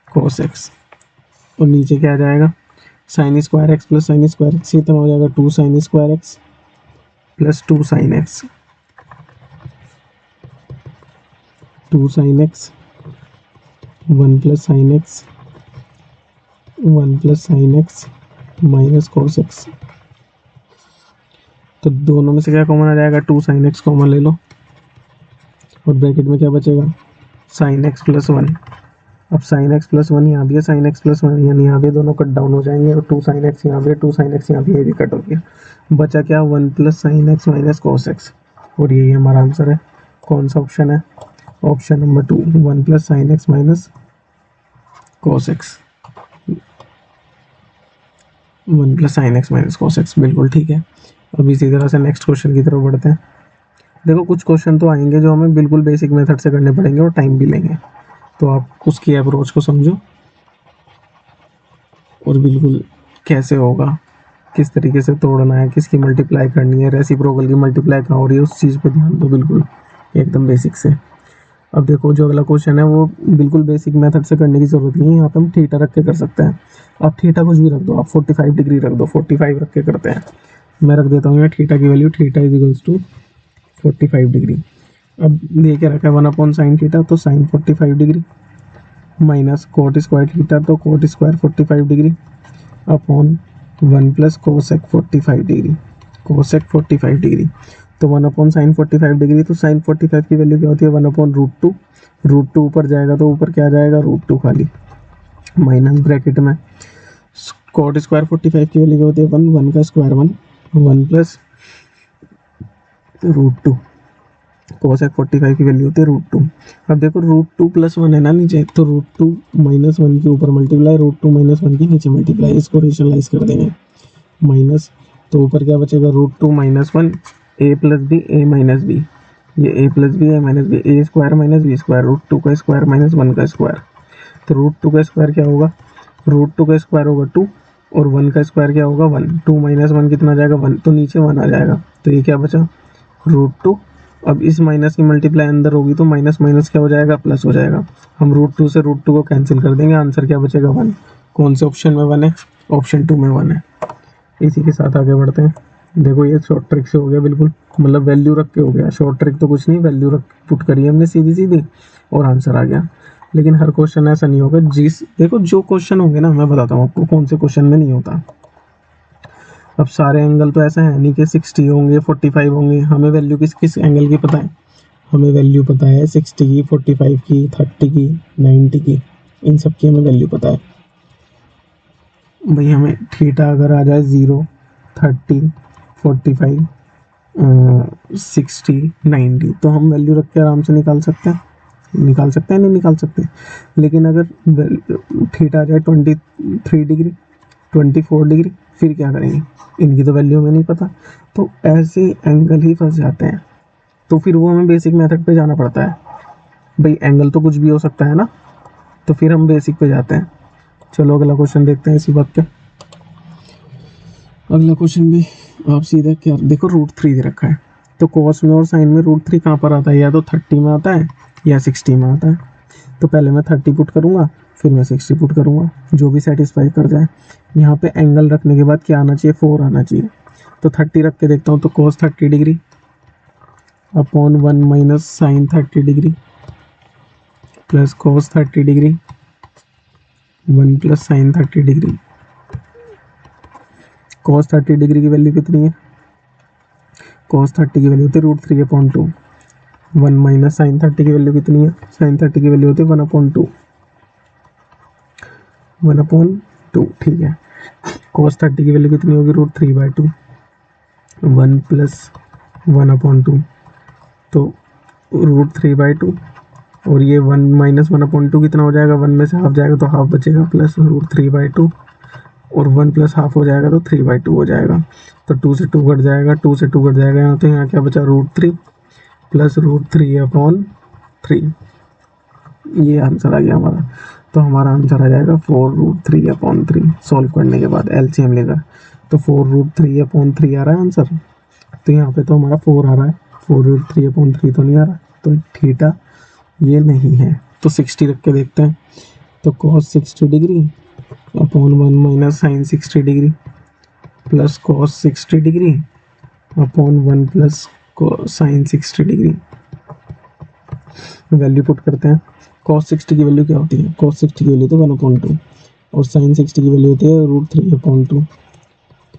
cos x, और नीचे क्या आ जाएगा, sine square x plus sine square x, इतना हो जाएगा 2 sine square x plus 2 sine x, 2 sine x, 1 plus sine x, 1 plus sine x minus cos x. तो दोनों में से क्या कॉमन आ जाएगा, 2 साइन एक्स कॉमन ले लो, और ब्रैकेट में क्या बचेगा, साइन एक्स प्लस 1। अब साइन एक्स प्लस 1 यहाँ भी है, साइन एक्स प्लस 1 यानी यहाँ भी, दोनों कट डाउन हो जाएंगे, और 2 साइन एक्स यहाँ भी, 2 साइन एक्स यहाँ भी, ये भी कट हो गया। बचा क्या, 1 plus sine x minus cos x, और यही हमारा आंसर है। कौन सा ऑप्शन है, option number 2, 1 plus sine x minus cos x, 1 plus sine x minus cos x, बिल्कुल ठीक है। अब इसी तरह से नेक्स्ट क्वेश्चन की तरफ बढ़ते हैं। देखो कुछ क्वेश्चन तो आएंगे जो हमें बिल्कुल बेसिक मेथड से करने पड़ेंगे और टाइम भी लेंगे, तो आप उसकी अप्रोच को समझो और बिल्कुल कैसे होगा, किस तरीके से तोड़ना है, किसकी मल्टीप्लाई करनी है, रेसिप्रोकल की मल्टीप्लाई कहाँ हो रही है, उस चीज़ पे ध्यान दो बिल्कुल एकदम बेसिक से। अब देखो जो अगला क्वेश्चन है वो बिल्कुल बेसिक मेथड से करने की ज़रूरत नहीं है, यहाँ पे हम थीटा रख के कर सकते हैं। आप थीटा कुछ भी रख दो, आप 45 डिग्री रख दो, 45 रख के करते हैं। मैं रख देता हूँ यहाँ थीटा की value, theta is equals to 45 degree. अब ये क्या रखा है, 1 अपॉन साइन थीटा, तो sine 45 degree minus cot square theta, तो cot square 45 degree upon 1 plus cosec 45 degree, cosec 45 degree. तो 1 अपॉन साइन 45 डिग्री, तो साइन 45 की वैल्यू क्या होती है, 1 अपॉन √2, √2 ऊपर जाएगा तो ऊपर क्या आ जाएगा, √2 खाली, माइनस ब्रैकेट में कोट स्क्वायर 45 की वैल्यू क्या होती है, 1, 1 का स्क्वायर 1, 1 प्लस √2, कोसेक 45 की वैल्यू होती है √2। अब देखो √2 प्लस 1 है ना नीचे, तो √2 माइनस 1 के ऊपर मल्टीप्लाई, √2 माइनस 1 के नीचे मल्टीप्लाई, इसको रेशनलाइज कर देंगे, माइनस, तो ऊपर क्या बचेगा, √2 माइनस 1, ए प्लस बी, ए माइनस बी, ये a plus B, A minus B, a square minus B square, √2 का स्क्वायर माइनस 1 का स्क्वायर। तो √2 का स्क्वायर क्या होगा, √2 का स्क्वायर होगा 2, और 1 का स्क्वायर क्या होगा 1, 2 माइनस 1 कितना आ जाएगा 1, तो नीचे 1 आ जाएगा, तो ये क्या बचा √2। अब इस माइनस की मल्टीप्लाई अंदर होगी तो माइनस माइनस क्या हो जाएगा, प्लस हो जाएगा। हम √2 से √2 को कैंसिल कर देंगे, आंसर क्या बचेगा 1। कौन से ऑप्शन में 1 है, ऑप्शन 2 में 1 है। इसी के साथ आगे बढ़ते हैं। देखो ये शॉर्ट ट्रिक से हो गया बिल्कुल, मतलब वैल्यू रख के हो गया, शॉर्ट ट्रिक तो कुछ नहीं, वैल्यू रख पुट करी हमने सीधी सीधी और आंसर आ गया। लेकिन हर क्वेश्चन ऐसा नहीं होगा, जिस देखो जो क्वेश्चन होंगे ना, मैं बताता हूँ आपको कौन से क्वेश्चन में नहीं होता। अब सारे एंगल तो ऐसा है नहीं कि 60 होंगे 45 होंगे, हमें वैल्यू किस किस एंगल की पता है, हमें वैल्यू पता है 60 की, 45 की, 30 की, 90 की, इन सब की हमें वैल्यू पता है। भाई हमें थीटा अगर आ जाए 0, 30, 45, 60, 90, तो हम वैल्यू रख के आराम से निकाल सकते हैं, नहीं निकाल सकते। लेकिन अगर थीटा आ जाए 23 डिग्री, 24 डिग्री, फिर क्या करेंगे, इनकी तो वैल्यू हमें नहीं पता, तो ऐसे एंगल ही फंस जाते हैं। तो फिर वो हमें बेसिक मेथड पे जाना पड़ता है, भाई एंगल तो कुछ भी हो सकता है ना, तो फिर हम बेसिक पे जाते हैं। चलो अगला क्वेश्चन देखते हैं इसी बात पे। अगला क्वेश्चन भी आप सीधा क्या देखो, √3 दे रखा है, तो कॉस में और साइन में √3 कहाँ पर आता है, या तो 30 में आता है या 60 में आता है। तो पहले मैं 30 पुट करूँगा, फिर मैं 60 पुट करूँगा, जो भी सेटिस्फाई कर जाए। यहाँ पे एंगल रखने के बाद क्या आना चाहिए, 4 आना चाहिए। तो 30 रख के देखता हूँ, तो cos 30 degree upon 1 minus sine 30 degree plus cos 30 degree 1 plus sine 30 degree. Cos 30 degree की वैल्यू कितनी है, कॉस 30 की वैल्यू होती है √3/2। 1 माइनस साइन 30 की वैल्यू कितनी है, साइन 30 की वैल्यू होती है 1/2, 1/2, ठीक है। कॉस 30 की वैल्यू कितनी होगी, √3/2, 1 प्लस 1/2, तो √3/2, और ये 1 माइनस 1/2 कितना हो जाएगा, 1 में से हाफ जाएगा तो हाफ बचेगा, प्लस √3/2, और 1 प्लस हाफ हो जाएगा तो 3/2 हो जाएगा। तो 2 से 2 कट जाएगा, 2 से 2 कट जाएगा यहाँ, तो यहाँ क्या बचा √3 प्लस √3/3, ये आंसर आ गया हमारा। तो हमारा आंसर आ जाएगा 4 √3/3 सॉल्व करने के बाद एलसीएम लेकर। तो 4√3/3 आ रहा है आंसर। तो यहाँ पे तो हमारा 4 आ रहा है, 4√3/3 तो नहीं आ रहा, तो थीटा ये नहीं है। तो 60 रख के देखते हैं। तो cos 60 degree upon 1 minus sine 60 degree plus cos 60 degree upon 1 plus sine 60 degree. Value put करते हैं। cos 60 की वैल्यू क्या होती है? cos 60 की वैल्यू तो 1/2 और साइन 60 की वैल्यू होती है √3/2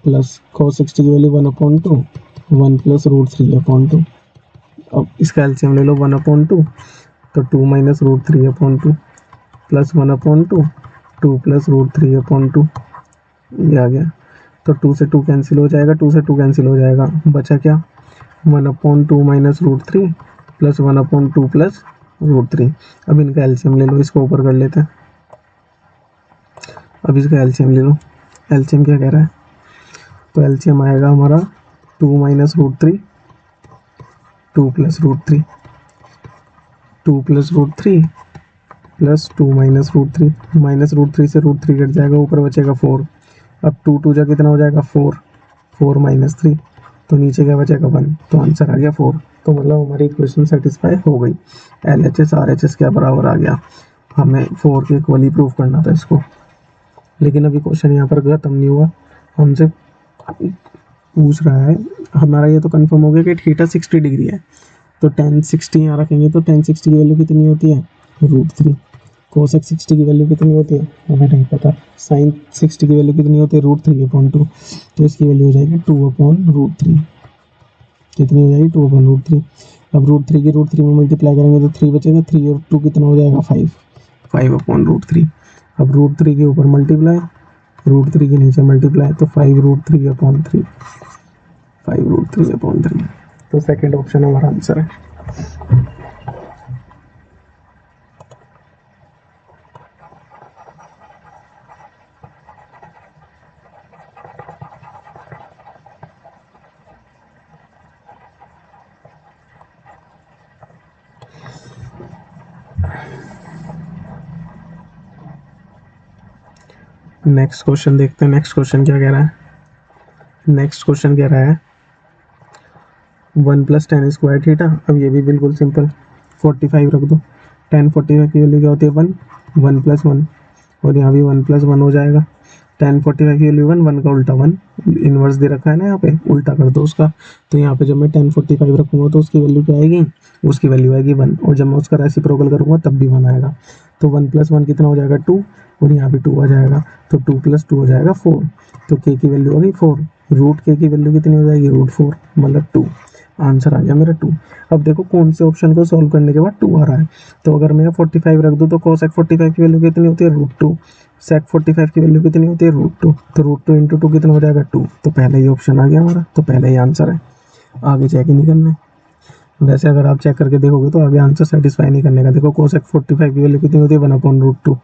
प्लस cos 60 की वैल्यू 1/2 1 प्लस √3/2। अब इसका एलसीएम ले लो 1/2 तो 2 माइनस √3/2 प्लस 1/2 2 प्लस √3/2 ये आ गया। तो 2 से 2 कैंसिल हो जाएगा, 2 से 2 कैंसिल हो जाएगा, बचा क्या 1/2 माइनस √3 प्लस 1/2 प्लस √3। अब इनका एलसीएम ले लो, इसको ऊपर कर लेते हैं। अब इसका एलसीएम ले लो। एलसीएम क्या कह रहा है? तो एलसीएम आएगा हमारा 2 minus √3 2 plus √3 2 plus √3 plus 2 minus √3 minus √3 से √3 कट जाएगा, ऊपर बचेगा 4। अब 2 2 जा कितना हो जाएगा 4 4 माइनस 3 तो नीचे क्या बचेगा 1। तो आंसर आ गया 4। तो मतलब हमारी इक्वेशन सेटिस्फाई हो गई। LHS RHS क्या बराबर आ गया, हमें 4 के इक्वली प्रूव करना था इसको। लेकिन अभी क्वेश्चन यहाँ पर खत्म नहीं हुआ, हमसे पूछ रहा है, हमारा ये तो कंफर्म हो गया कि थीटा 60 डिग्री है। तो tan 60 यहाँ रखेंगे तो tan 60 की वैल्यू कितनी होती है √3। cosec 60 की वैल्यू कितनी होती है हमें नहीं पता। sin 60 की वैल्यू कितनी होती है √3/2 तो इसकी वैल्यू हो जाएगी 2/√3। कितनी हो जाएगी 2/√3। अब √3 की √3 में मल्टीप्लाई करेंगे तो 3 बचेगा, 3 और 2 कितना हो जाएगा 5 5/√3। अब √3 के ऊपर मल्टीप्लाई, √3 के नीचे मल्टीप्लाई, तो 5√3/3 5√3/3। तो सेकेंड ऑप्शन हमारा आंसर है। नेक्स्ट क्वेश्चन देखते हैं। नेक्स्ट क्वेश्चन क्या कह रहा है? नेक्स्ट क्वेश्चन कह रहा है 1 प्लस tan स्क्वायर थीटा। अब ये भी बिल्कुल सिंपल, 45 रख दो। tan 45 की वैल्यू क्या होती है 1 1 प्लस 1 और यहाँ भी 1 प्लस 1 हो जाएगा। tan 45 की वैल्यू 1 1 का उल्टा 1 इन्वर्स दे रखा है ना, यहाँ पे उल्टा कर दो उसका। तो यहाँ पे जब मैं tan 45 रखूँगा तो उसकी वैल्यू क्या आएगी, उसकी वैल्यू आएगी 1 और जब मैं उसका रेसिप्रोकल करूँगा तब भी 1 आएगा। तो 1 प्लस 1 कितना हो जाएगा 2 और यहाँ पे 2 आ जाएगा, तो 2 प्लस 2 हो जाएगा 4। तो k की वैल्यू होगी 4, √k की वैल्यू कितनी हो जाएगी √4 मतलब 2। आंसर आ गया मेरा 2। अब देखो कौन से ऑप्शन को सॉल्व करने के बाद 2 आ रहा है। तो अगर मैं 45 रख दूँ तो cosec 45 की वैल्यू कितनी होती है √2, sec 45 की वैल्यू कितनी होती है √2, तो √2 इंटू 2 कितना हो जाएगा 2। तो पहले ही ऑप्शन आ गया हमारा, तो पहले ही आंसर है, आगे चेक ही नहीं करना। वैसे अगर आप चेक करके देखोगे तो आगे आंसर सेटिस्फाई नहीं करने का। देखो cosec 45 की वैल्यू कितनी होती है 1/√2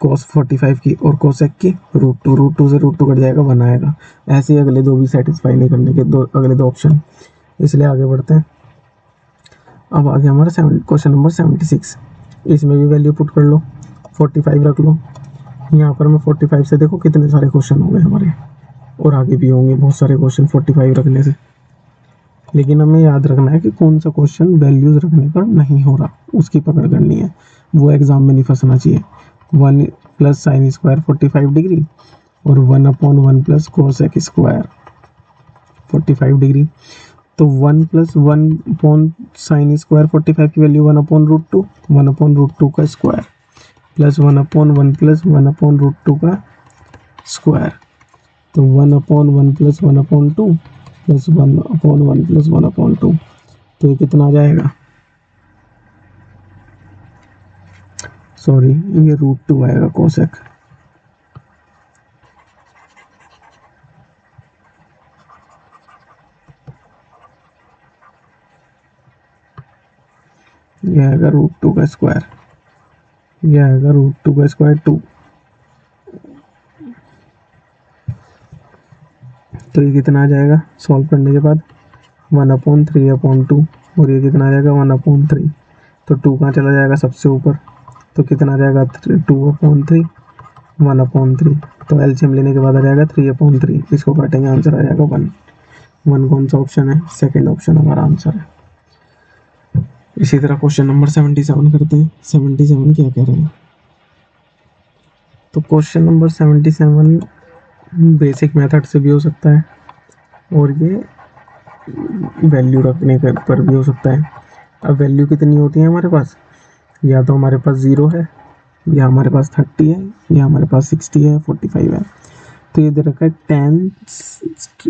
cos 45 की और cosec की √2 से √2 कट जाएगा 1 आएगा। ऐसे ही अगले दो भी सेटिस्फाई नहीं करने के, अगले दो ऑप्शन, इसलिए आगे बढ़ते हैं। अब आगे हमारा क्वेश्चन नंबर 76। इसमें भी वैल्यू पुट कर लो, 45 रख लो। यहाँ पर मैं 45 से देखो कितने सारे क्वेश्चन हो गए हमारे, और आगे भी होंगे बहुत सारे क्वेश्चन 45 रखने से। लेकिन हमें याद रखना है कि कौन सा क्वेश्चन वैल्यूज रखने पर नहीं हो रहा, उसकी पकड़ करनी है, वो एग्जाम में नहीं फंसना चाहिए। 1 प्लस साइन स्क्वायर 45 डिग्री और 1/1 प्लस कोसेक स्क्वायर 45 डिग्री। तो 1 प्लस 1 अपॉन साइन स्क्वायर 45 की वैल्यू 1/√2 1/√2 का स्क्वायर प्लस 1/1 प्लस 1/√2 का स्क्वायर। तो 1/1 प्लस 1/2 प्लस 1/1 प्लस 1/2। तो ये कितना आ जाएगा, सॉरी ये √2 आएगा कोसेक। यह आएगा √2 का स्क्वायर, यह आएगा √2 का स्क्वायर 2। तो ये कितना आ जाएगा सॉल्व करने के बाद 1/3/2 और ये कितना आ जाएगा 1/3। तो 2 कहाँ चला जाएगा सबसे ऊपर, तो कितना आ जाएगा 2/3 1/3। तो एलसीएम लेने के बाद आ जाएगा 3/3, इसको काटेंगे आंसर आ जाएगा 1। 1 कौन सा ऑप्शन है? सेकंड ऑप्शन हमारा आंसर है। इसी तरह क्वेश्चन नंबर 77 करते हैं। 77 क्या कह रहे हैं? तो क्वेश्चन नंबर 77 बेसिक मेथड से भी हो सकता है और ये वैल्यू रखने के पर भी हो सकता है। अब वैल्यू कितनी होती है हमारे पास? या तो हमारे पास 0 है, या हमारे पास 30 है, या हमारे पास 60 है, 45 है। तो ये दे रखा है tan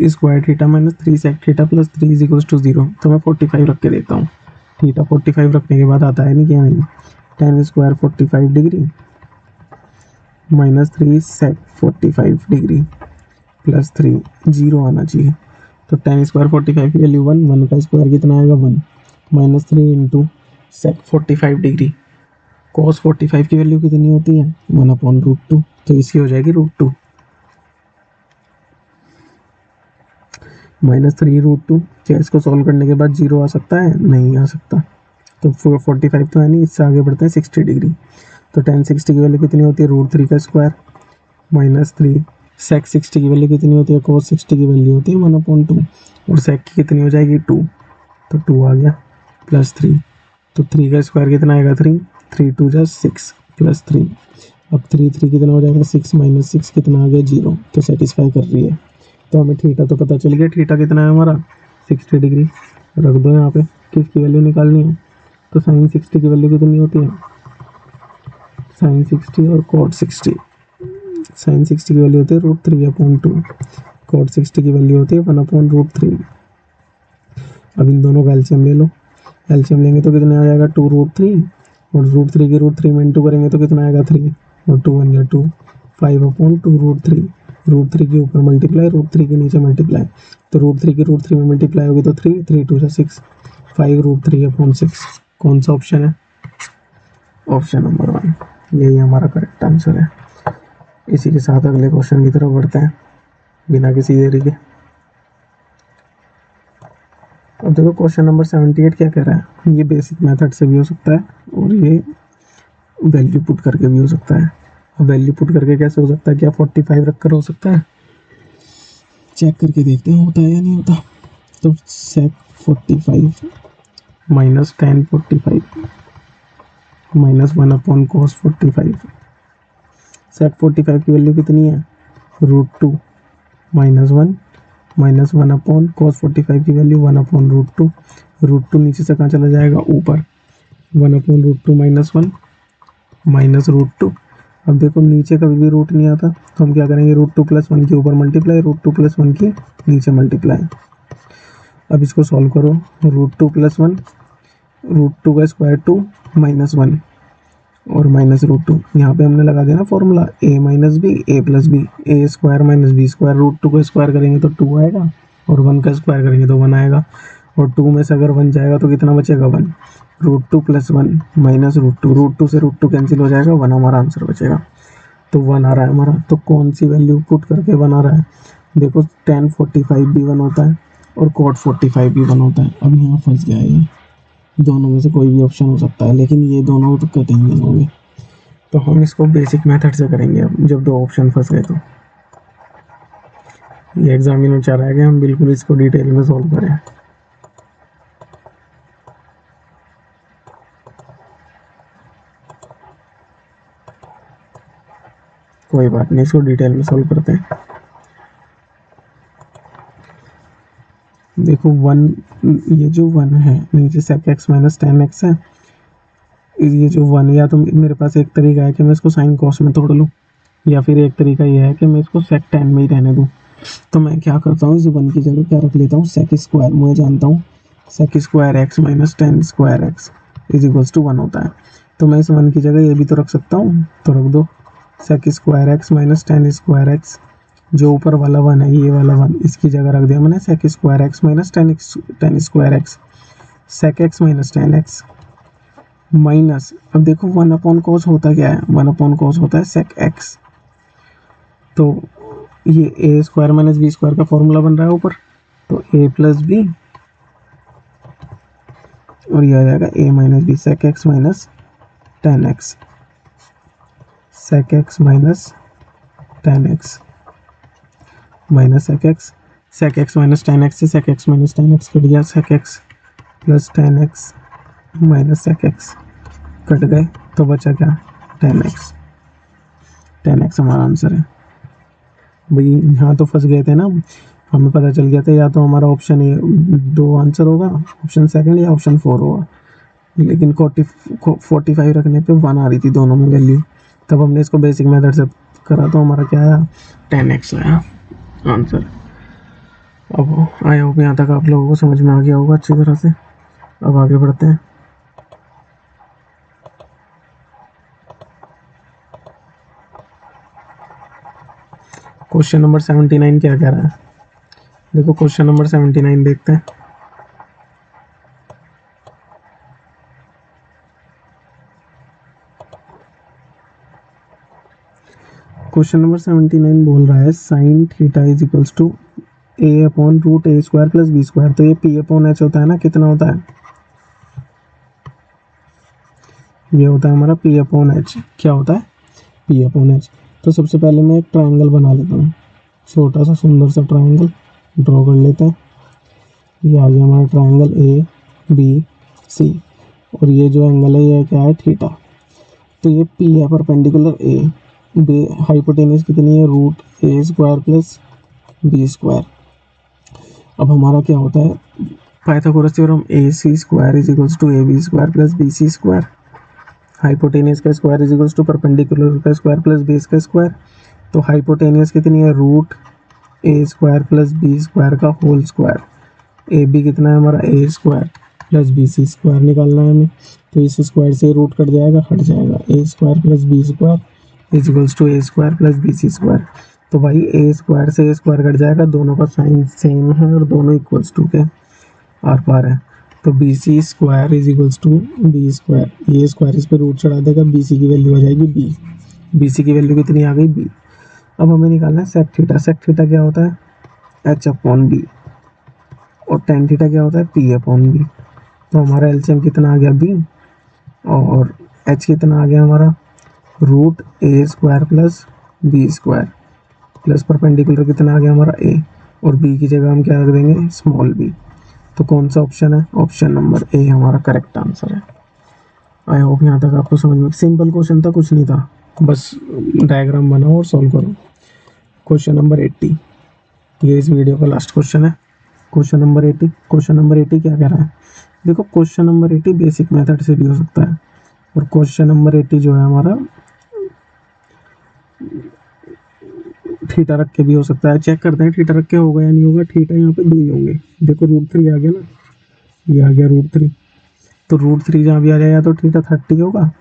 square theta minus 3 sec theta plus 3 is equal to 0। तो मैं 45 रख के देता हूँ। थीटा 45 रखने के बाद आता है नहीं क्या नहीं, tan स्क्वायर 45 डिग्री माइनस 3 सेक 45 डिग्री प्लस 3, 0 आना चाहिए। तो tan स्क्वायर 45 की वैल्यू 1, 1 का स्क्वायर कितना आएगा 1, minus 3 into sec 45 degree. cos 45 की वैल्यू कितनी होती है? 1/√2। तो इसकी हो जाएगी √2 माइनस 3√2। क्या इसको सॉल्व करने के बाद 0 आ सकता है? नहीं आ सकता। तो 45 तो है नहीं, इससे आगे बढ़ते हैं 60 डिग्री। तो tan 60 की वैल्यू कितनी होती है? √3 का स्क्वायर माइनस 3। sec 60 की वैल्यू कितनी होती है? cos 60 की वैल्यू होती है 1/2 और sec की कितनी हो जाएगी 2। तो 2 आ गया प्लस 3। तो 3 का स्क्वायर कितना आएगा 3, 3 2 जा 6 प्लस 3। अब 3 3 कितना हो जाएगा 6 माइनस 6 कितना आ गया 0। तो सेटिस्फाई कर रही है। तो हमें थीटा तो पता चल गया, थीटा कितना है हमारा 60 डिग्री। रख दो यहाँ पे, किसकी वैल्यू निकालनी है? तो साइन 60 की वैल्यू कितनी होती है? साइन 60 और कॉट 60। साइन 60 की वैल्यू होती है √3/2, कॉट 60 की वैल्यू होती है 1/√3। अब इन दोनों का एलसीएम ले लो। एलसीएम लेंगे तो कितना आ जाएगा 2√3 और √3 की √3 में इंटू करेंगे तो कितना आएगा 3 और 2 1 या 2, 5/2√3। √3 के ऊपर मल्टीप्लाई, √3 के नीचे मल्टीप्लाई। तो √3 की √3 में मल्टीप्लाई होगी तो 3, 3 2 जा 6, 5√3/6। कौन सा ऑप्शन है? ऑप्शन नंबर 1, यही हमारा करेक्ट आंसर है। इसी के साथ अगले क्वेश्चन की तरफ बढ़ते हैं बिना किसी देरी के। अब देखो क्वेश्चन नंबर 78 क्या कह रहा है? ये बेसिक मेथड से भी हो सकता है और ये वैल्यू पुट करके भी हो सकता है। अब वैल्यू पुट करके कैसे हो सकता है? क्या 45 रखकर हो सकता है? चेक करके देखते हैं होता है या नहीं होता। तो sec 45 minus tan 45 minus 1/cos 45। sec 45 की वैल्यू कितनी है? √2 माइनस 1 माइनस 1/cos 45 की वैल्यू 1/√2। √2 नीचे से कहाँ चला जाएगा? ऊपर। 1/√2 माइनस 1 माइनस √2। अब देखो नीचे कभी भी रूट नहीं आता तो हम क्या करेंगे? √2 + 1 के ऊपर मल्टीप्लाई, √2 + 1 की नीचे मल्टीप्लाई। अब इसको सॉल्व करो। √2 + 1, √2 का स्क्वायर 2 माइनस 1 और माइनस √2। यहाँ पे हमने लगा देना formula a minus b a plus B, a square minus B square. √2 का स्क्वायर करेंगे तो 2 आएगा और 1 का स्क्वायर करेंगे तो 1 आएगा और 2 में से अगर 1 जाएगा तो कितना बचेगा 1। √2 + 1 माइनस √2, √2 से √2 कैंसिल हो जाएगा, 1 हमारा आंसर बचेगा। तो 1 आ रहा है हमारा। तो कौन सी वैल्यू पुट करके 1 आ रहा है? देखो tan 45 भी 1 होता है और cot 45 भी 1 होता है। अब यहाँ फंस गया है ये, दोनों में से कोई भी ऑप्शन हो सकता है लेकिन ये दोनों तो कतई नहीं होंगे। तो हम इसको बेसिक मेथड से करेंगे। अब जब दो ऑप्शन फंस गए तो ये एग्जामिनर चाह रहा है कि हम बिल्कुल इसको डिटेल में सॉल्व करें। कोई बात नहीं, इसको डिटेल में सॉल्व करते हैं। देखो 1, ये जो 1 है नीचे sec x minus tan x है। ये जो 1 या तो मेरे पास एक तरीका है कि मैं इसको साइन कॉस में तोड़ लूँ, या फिर एक तरीका ये है कि मैं इसको sec tan में ही रहने दूँ। तो मैं क्या करता हूँ, इस 1 की जगह क्या रख लेता हूँ? sec square. मैं जानता हूँ sec square x minus tan square x is equals to 1 होता है। तो मैं इस 1 की जगह ये भी तो रख सकता हूँ, तो रख दो sec square x minus tan square x। जो ऊपर वाला 1 है, ये वाला 1, इसकी जगह रख दिया मैंने sec square x minus tan square x। sec x minus tan x minus, अब देखो 1/cos होता क्या है? 1/cos होता है sec x। तो ये a square minus B square का फॉर्मूला बन रहा है ऊपर, तो a प्लस बी और ये आ जाएगा a minus B, sec x minus tan x, sec x minus tan x minus sec x, sec x minus tan x से sec x minus tan x cut गया, sec x plus tan x minus sec x cut गए, तो बचा क्या, tan x. Tan x हमारा answer है भाई। यहाँ तो फंस गए थे ना, हमें पता चल गया था या तो हमारा ऑप्शन ए दो आंसर होगा, ऑप्शन सेकंड या ऑप्शन फोर होगा, लेकिन 45 रखने पे 1 आ रही थी दोनों में वैल्यू, तब हमने इसको बेसिक मेथड से करा तो हमारा क्या आया, 10x आया आंसर। अब आया होगा यहाँ तक, आप लोगों को समझ में आ गया होगा अच्छी तरह से। अब आगे बढ़ते हैं। क्वेश्चन नंबर 79 क्या कह रहा है, देखो क्वेश्चन नंबर 79 देखते हैं। क्वेश्चन नंबर 79 बोल रहा है sine theta is equals to a upon root A square plus B square. तो ये पी अपॉन एच होता है ना, कितना होता है, ये होता है हमारा पी अपॉन एच। क्या होता है, पी अपॉन एच। तो सबसे पहले मैं एक ट्राइंगल बना लेता हूँ, छोटा सा सुंदर सा ट्राइंगल ड्रॉ कर लेते हैं। ये आ गया हमारा ट्राइंगल ए बी सी, और ये जो एंगल है ये क्या है, थीटा। तो ये पी है परपेंडिकुलर ए, हाइपोटेन्यूज कितनी है, रूट ए स्क्वायर प्लस बी स्क्वायर। अब हमारा क्या होता है, Pythagoras theorem, A C square is equals to A B square plus B C square. Hypotenuse का square is equals to perpendicular का स्क्वायर प्लस बेस का स्क्वायर। तो हाइपोटेनियस कितनी है, रूट ए स्क्वायर प्लस बी स्क्वायर का whole square. ए B कितना है हमारा, A square plus B C square निकालना है हमें। तो इस स्क्वायर से रूट कट जाएगा, हट जाएगा, A square plus B square is equals to A square plus B C square. तो भाई ए स्क्वायर से ए स्क्वायर कट जाएगा, दोनों का साइन सेम है और दोनों इक्वल्स टू के आर पार है। तो b C square is equals to b square, ये स्क्वायर इस पर रूट चढ़ा देगा, बी सी की वैल्यू आ जाएगी बी। बी सी की वैल्यू कितनी आ गई, बी। अब हमें निकालना है सेक थीटा। सेक थीटा क्या होता है, एच अपॉन बी, और टेन थीटा क्या होता है, पी अपॉन बी। तो हमारा एलसीएम कितना आ गया, बी, और एच कितना आ गया हमारा, रूट ए square plus B square plus perpendicular कितना आ गया हमारा, ए, और बी की जगह हम क्या रख देंगे, स्मॉल बी। तो कौन सा ऑप्शन है, ऑप्शन नंबर ए हमारा करेक्ट आंसर है। आई होप यहाँ तक आपको समझ में, सिंपल क्वेश्चन था, कुछ नहीं था, बस डायग्राम बनाओ और सॉल्व करो। क्वेश्चन नंबर 80, ये इस वीडियो का लास्ट क्वेश्चन है। क्वेश्चन नंबर 80, क्वेश्चन नंबर 80 क्या कह रहा है, देखो क्वेश्चन नंबर 80 बेसिक मेथड से भी हो सकता है, और क्वेश्चन नंबर 80 जो है हमारा थीटा रख के भी हो सकता है। चेक करते हैं थीटा रख के होगा या नहीं होगा। थीटा यहाँ पे दो ही होंगे, देखो रूट 3 आ गया ना, ये आ गया रूट 3। तो रूट 3 जहाँ भी आ जाए, या तो थीटा 30 होगा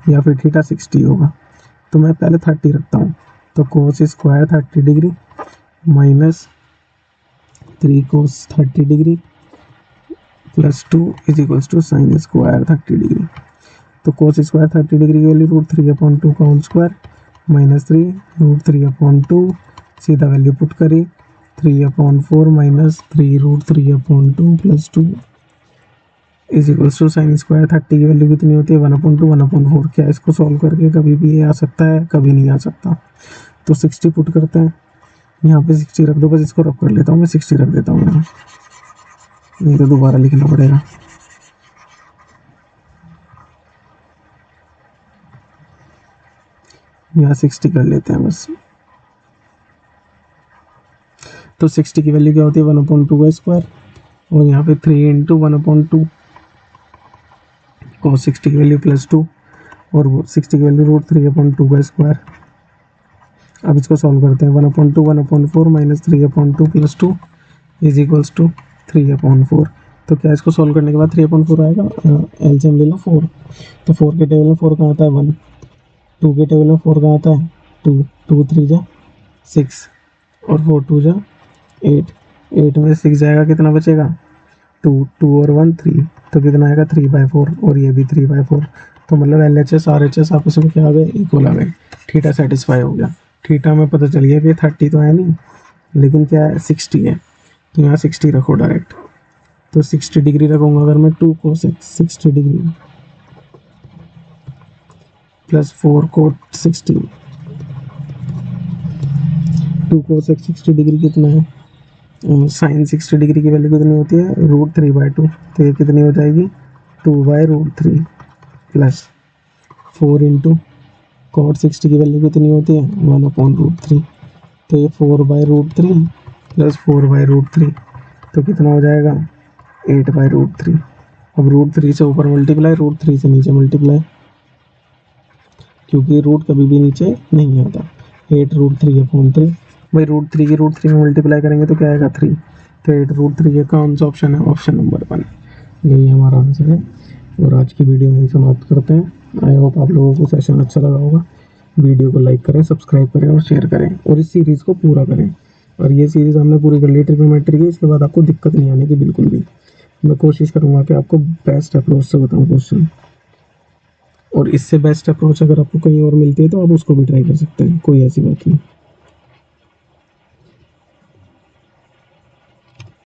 या फिर थीटा 60 होगा। तो मैं पहले 30 रखता हूँ। तो cos square 30 degree minus 3 cos 30 degree plus 2 is equals to sine square 30 degree. तो कोस स्क्वायर 30 डिग्री की वैल्यू रूट 3 अपॉन 2 का whole square minus 3 root 3 upon 2, सीधा वैल्यू पुट करी, 3 upon 4 minus 3 root 3 upon 2 plus 2 is equals to sine square 30 की value कितनी होती है, 1/2 1/4। क्या इसको सॉल्व करके कभी भी ये आ सकता है, कभी नहीं आ सकता। तो 60 पुट करते हैं, यहाँ पे 60 रख दो, बस इसको रख कर लेता हूँ मैं, 60 रख देता हूँ यहाँ, नहीं तो दोबारा लिखना पड़ेगा। यहाँ 60 कर लेते हैं बस। तो 60 की वैल्यू क्या होती है, 1/2 का स्क्वायर, और यहाँ पे 3 इंटू 1/2 cos 60 की वैल्यू प्लस 2, और 60 की वैल्यू रूट 3 अपॉन 2 का स्क्वायर। अब इसको सॉल्व करते हैं, 1/2 1/4 minus 3/2 plus 2 is equals to 3/4। तो क्या इसको सॉल्व करने के बाद 3/4 आएगा, एलसीएम ले लो 4। तो 4 के टेबल में 4 कहाँ आता है, 1, 2 के टेबल में 4 कहाँ आता है, 2, 2 3 जा 6, और 4 2 जा 8, 8 में 6 जाएगा, कितना बचेगा, 2, 2 और 1 3, तो कितना आएगा 3/4, और ये भी 3/4। तो मतलब LHS RHS आपस में क्या आ गए, इक्वल आ गए। थीटा सेटिस्फाई हो गया। थीटा में पता चल गया कि 30 तो है नहीं, लेकिन क्या है 60 है, तो यहाँ 60 रखो डायरेक्ट। तो 60 डिग्री रखूँगा अगर मैं, 2 cos 60 degree plus 4 cot 60 2 cos x 60 degree कितना है, साइन 60 डिग्री की वैल्यू कितनी होती है, √3/2। तो ये कितनी हो जाएगी, 2/√3 प्लस 4 इंटू cot 60 की वैल्यू कितनी होती है, 1/√3। तो ये 4/√3 प्लस 4/√3, तो कितना हो जाएगा, 8/√3। अब √3 से ऊपर मल्टीप्लाई, √3 से नीचे मल्टीप्लाई, क्योंकि रूट कभी भी नीचे नहीं आता। 8√3/3, भाई √3 की √3 में मल्टीप्लाई करेंगे तो क्या आएगा, 3। तो 8√3 का कौन सा ऑप्शन है, ऑप्शन नंबर 1। यही हमारा आंसर है। और आज की वीडियो में समाप्त करते हैं। आई होप आप लोगों को सेशन अच्छा लगा होगा। वीडियो को लाइक करें, सब्सक्राइब करें और शेयर करें, और इस सीरीज़ को पूरा करें। और ये सीरीज़ हमने पूरी कर ली ट्रिग्नोमेट्री की, इसके बाद आपको दिक्कत नहीं आने की बिल्कुल भी। मैं कोशिश करूँगा कि आपको बेस्ट अप्रोच से बताऊँ क्वेश्चन, और इससे बेस्ट अप्रोच अगर आपको कहीं और मिलती है तो आप उसको भी ट्राई कर सकते हैं, कोई ऐसी बात नहीं।